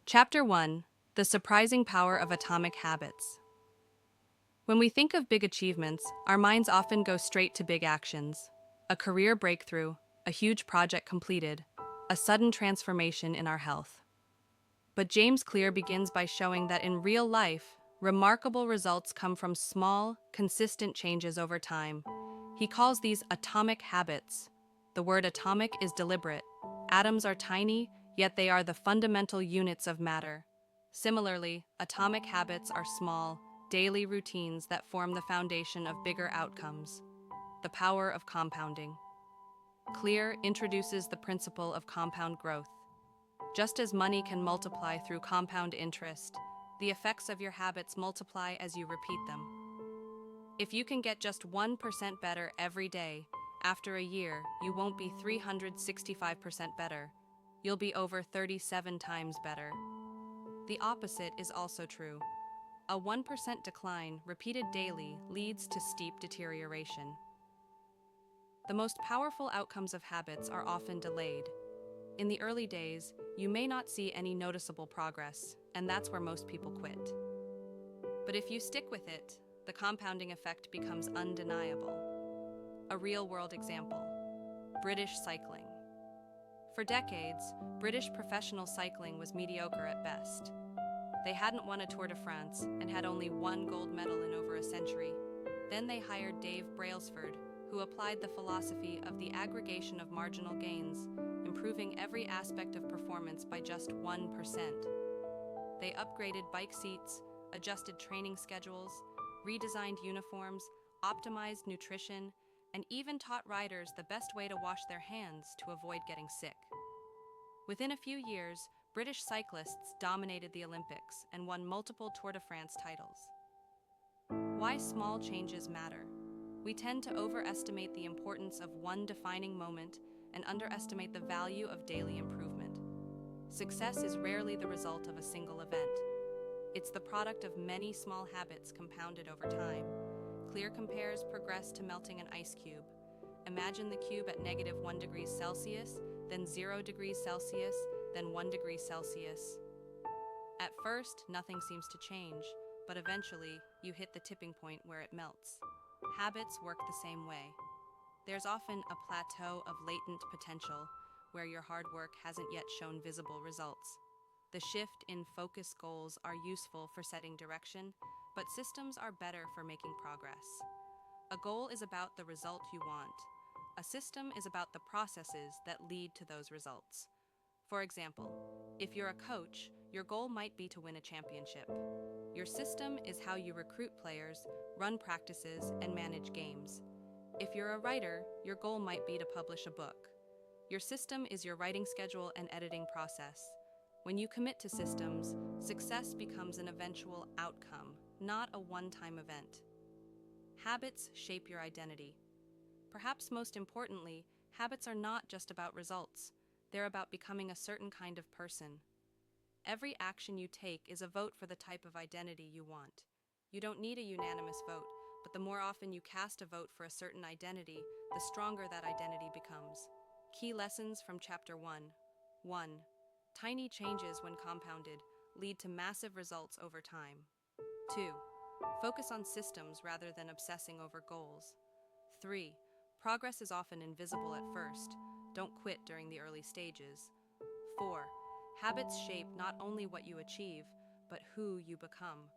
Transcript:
Chapter 1: The Surprising Power of Atomic Habits. When we think of big achievements, our minds often go straight to big actions: a career breakthrough, a huge project completed, a sudden transformation in our health. But James Clear begins by showing that in real life, remarkable results come from small, consistent changes over time. He calls these atomic habits. The word atomic is deliberate. Atoms are tiny, yet they are the fundamental units of matter. Similarly, atomic habits are small, daily routines that form the foundation of bigger outcomes. The power of compounding. Clear introduces the principle of compound growth. Just as money can multiply through compound interest, the effects of your habits multiply as you repeat them. If you can get just 1% better every day, after a year, you won't be 365% better. You'll be over 37 times better. The opposite is also true. A 1% decline, repeated daily, leads to steep deterioration. The most powerful outcomes of habits are often delayed. In the early days, you may not see any noticeable progress, and that's where most people quit. But if you stick with it, the compounding effect becomes undeniable. A real-world example: British cycling. For decades, British professional cycling was mediocre at best. They hadn't won a Tour de France and had only one gold medal in over a century. Then they hired Dave Brailsford, who applied the philosophy of the aggregation of marginal gains, improving every aspect of performance by just 1%. They upgraded bike seats, adjusted training schedules, redesigned uniforms, optimized nutrition, and even taught riders the best way to wash their hands to avoid getting sick. Within a few years, British cyclists dominated the Olympics and won multiple Tour de France titles. Why small changes matter. We tend to overestimate the importance of one defining moment and underestimate the value of daily improvement. Success is rarely the result of a single event. It's the product of many small habits compounded over time. Clear compares progress to melting an ice cube. Imagine the cube at -1 degrees Celsius, then 0 degrees Celsius, then 1 degree Celsius. At first, nothing seems to change, but eventually, you hit the tipping point where it melts. Habits work the same way. There's often a plateau of latent potential where your hard work hasn't yet shown visible results. The shift in focus goals are useful for setting direction, but systems are better for making progress. A goal is about the result you want. A system is about the processes that lead to those results. For example, if you're a coach, your goal might be to win a championship. Your system is how you recruit players, run practices, and manage games. If you're a writer, your goal might be to publish a book. Your system is your writing schedule and editing process. When you commit to systems, success becomes an eventual outcome, not a one-time event. Habits shape your identity. Perhaps most importantly, habits are not just about results. They're about becoming a certain kind of person. Every action you take is a vote for the type of identity you want. You don't need a unanimous vote, but the more often you cast a vote for a certain identity, the stronger that identity becomes. Key lessons from Chapter 1. 1. Tiny changes, when compounded, lead to massive results over time. 2. Focus on systems rather than obsessing over goals. 3. Progress is often invisible at first. Don't quit during the early stages. 4. Habits shape not only what you achieve, but who you become.